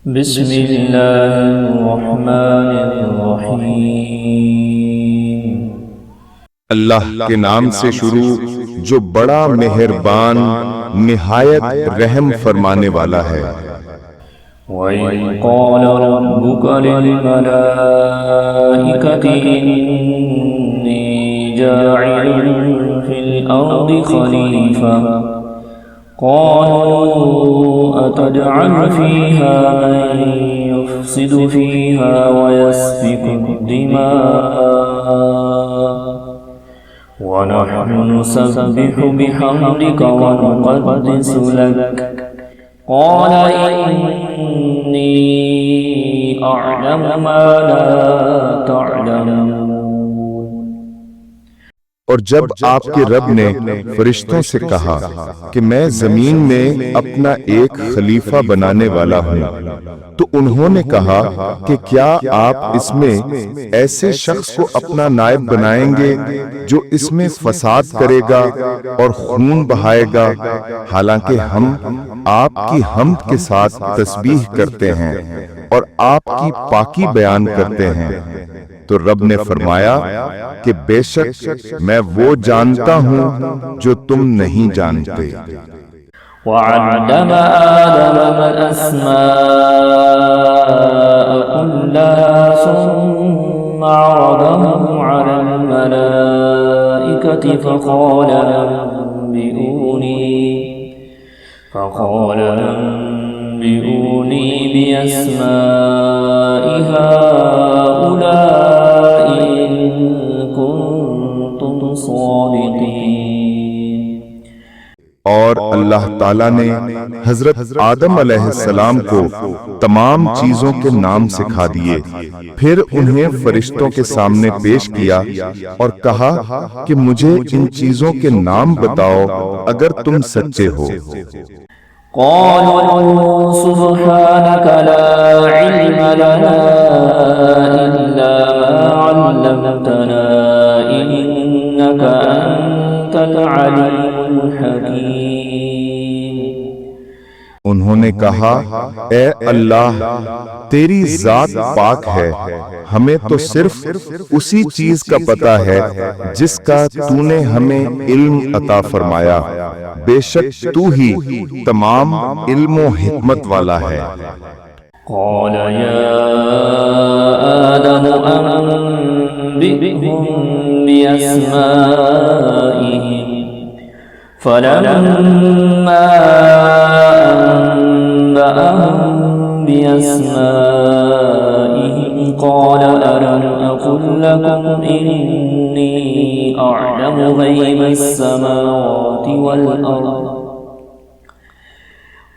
بسم اللہ الرحمن الرحیم۔ اللہ کے نام سے شروع جو بڑا مہربان نہایت رحم فرمانے والا ہے۔ وَإِذْ قَالَ رَبُّكَ لِلْمَلَائِكَةِ إِنِّي جَاعِلٌ فِي الْأَرْضِ خَلِيفَةً قالوا أتجعل فيها من يفسد فيها ويسفك الدماء ونحن نسبح بحمدك ونقدس لك قال إني أعلم ما لا تعلمون۔ اور جب آپ کے رب نے فرشتوں سے کہا کہ میں زمین میں اپنا ایک خلیفہ بنانے والا ہوں، تو انہوں نے کہا کہ کیا آپ اس میں ایسے شخص کو اپنا نائب بنائیں گے جو اس میں فساد کرے گا اور خون بہائے گا، حالانکہ ہم آپ کی حمد کے ساتھ تسبیح کرتے ہیں اور آپ کی پاکی بیان کرتے ہیں۔ تو رب نے فرمایا کہ بے شک میں وہ جانتا ہوں جو تم نہیں جانتے۔ وعلم آدم الأسماء كلها ثم عرضهم على الملائكة فقال أنبئوني بأسماء هؤلاء إن كنتم صادقين۔ اور اللہ تعالیٰ نے حضرت آدم علیہ السلام کو تمام چیزوں کے نام سکھا دیے، پھر انہیں فرشتوں کے سامنے پیش کیا اور کہا کہ مجھے ان چیزوں کے نام بتاؤ اگر تم سچے ہو۔ قالوا سبحانك لا علم لنا إلا ما علمتنا إنك أنت العليم الحكيم۔ انہوں نے کہا اے اللہ تیری ذات پاک ہے، ہمیں تو صرف اسی چیز کا پتہ ہے جس کا تو نے ہمیں علم عطا فرمایا، بے شک تو ہی تمام علم و حکمت والا ہے۔ قال يا آدم أنبئهم بأسمائهم فلما أنبأهم بأسمائهم قال ألم أقل لكم إني أعلم غيب السماوات والأرض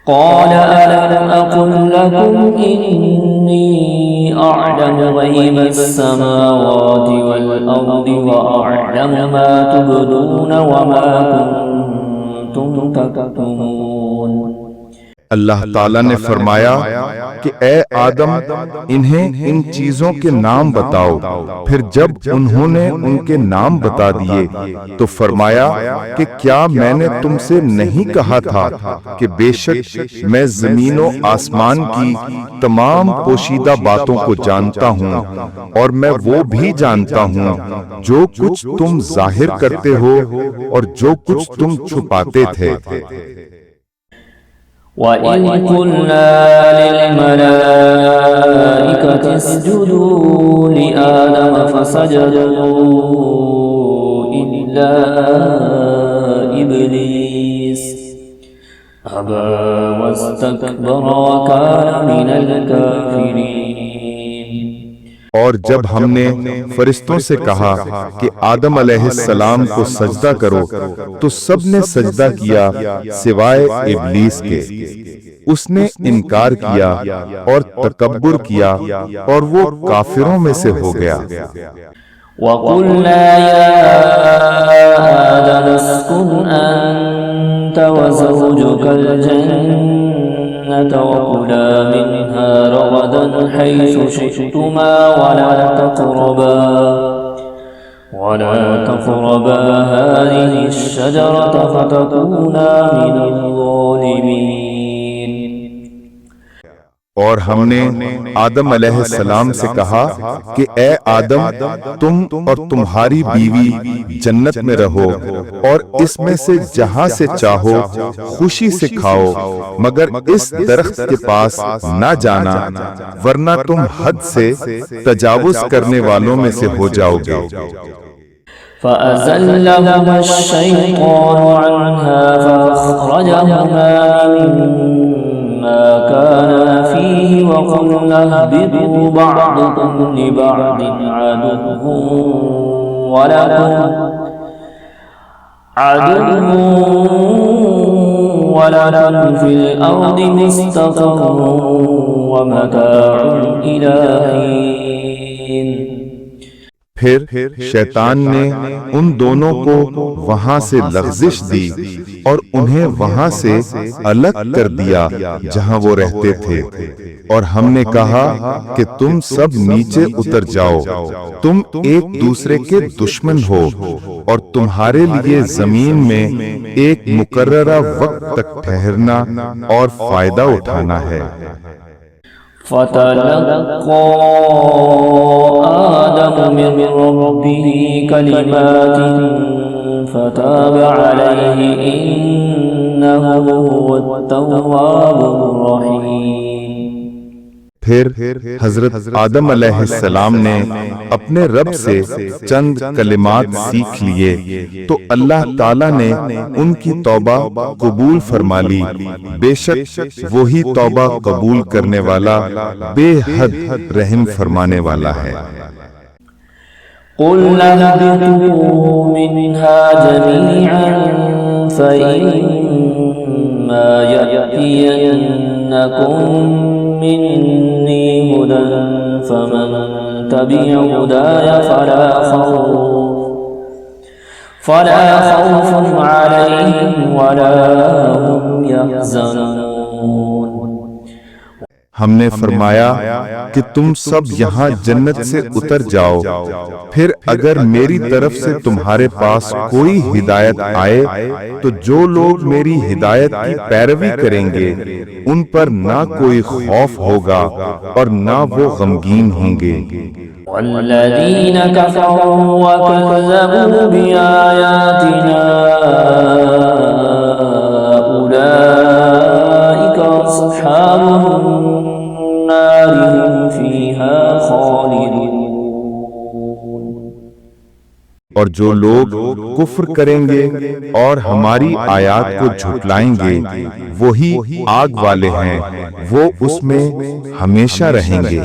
قال ألم أقل لكم إني أعلم غيب السماوات والأرض وأعلم ما تبدون وما كنتم تكتمون۔ اللہ تعالیٰ نے فرمایا کہ اے آدم انہیں ان چیزوں کے نام بتاؤ، پھر جب انہوں نے ان کے نام بتا دیے تو فرمایا کہ کیا میں نے تم سے نہیں کہا تھا کہ بے شک میں زمین و آسمان کی تمام پوشیدہ باتوں کو جانتا ہوں اور میں وہ بھی جانتا ہوں جو کچھ تم ظاہر کرتے ہو اور جو کچھ تم چھپاتے تھے۔ وَإِذْ قُلْنَا لِلْمَلَائِكَةِ اسْجُدُوا لِآدَمَ فَسَجَدُوا إِلَّا إِبْلِيسَ أَبَى وَاسْتَكْبَرَ وَكَانَ مِنَ الْكَافِرِينَ۔ اور جب ہم نے فرشتوں سے کہا کہ آدم علیہ السلام کو سجدہ کرو تو سب نے سجدہ کیا سوائے ابلیس کے، اس نے انکار کیا اور تکبر کیا اور وہ کافروں میں سے ہو گیا۔ وَقُلْنَا يَا آدَمُ اسْكُنْ أَنْتَ وَزَوْجُكَ الْجَنَّةَ وَكُلَا مِنْهَا رَغَدًا حَيْثُ شِئْتُمَا وَلَا تَقْرَبَا هَٰذِهِ الشَّجَرَةَ فَتَكُونَا مِنَ الظَّالِمِينَ۔ اور ہم نے آدم علیہ السلام سے کہا کہ اے آدم، تم اور تمہاری بیوی جنت میں رہو اور اس میں سے جہاں سے چاہو خوشی سے کھاؤ، مگر اس درخت کے پاس نہ جانا، ورنہ تم حد سے تجاوز کرنے والوں میں سے ہو جاؤ گے۔ فأزلهما الشيطان عنها فأخرجهما مما كانا فيه وقلنا اهبطوا بعضكم لبعض ولكم في الأرض مستقر ومتاع إلى حين۔ پھر شیطان نے ان دونوں کو وہاں سے لغزش دی اور انہیں وہاں سے الگ کر دیا جہاں وہ رہتے تھے، اور ہم نے کہا کہ تم سب نیچے اتر جاؤ، تم ایک دوسرے کے دشمن ہو اور تمہارے لیے زمین میں ایک مقررہ وقت تک ٹھہرنا اور فائدہ اٹھانا ہے۔ فتلقى آدم من ربه كلمات فتاب عليه إنه هو التواب الرحيم۔ پھر حضرت آدم علیہ السلام نے اپنے رب سے چند کلمات سیکھ لیے تو اللہ تعالیٰ نے ان کی توبہ قبول فرما لی، بے شک وہی توبہ قبول کرنے والا بے حد رحم فرمانے والا ہے۔ قُلْنَا اهْبِطُوا مِنْهَا جَمِيعًا فَإِمَّا يَأْتِيَنَّكُم مِّنِّي هُدًى فَمَن تَبِعَ هُدَايَ فَلَا خَوْفٌ عَلَيْهِمْ وَلَا هُمْ يَحْزَنُونَ۔ ہم نے فرمایا کہ تم سب یہاں جنت سے اتر جاؤ، پھر اگر میری طرف سے تمہارے پاس کوئی ہدایت آئے تو جو لوگ میری ہدایت کی پیروی کریں گے ان پر نہ کوئی خوف ہوگا اور نہ وہ غمگین ہوں گے۔ والذین کفروا وکذبوا بآیاتنا اولئک اصحاب النار هم فیہا خالدون۔ اور جو لوگ کفر کریں گے اور ہماری آیات کو جھٹلائیں گے وہی آگ والے ہیں، وہ اس میں ہمیشہ رہیں گے۔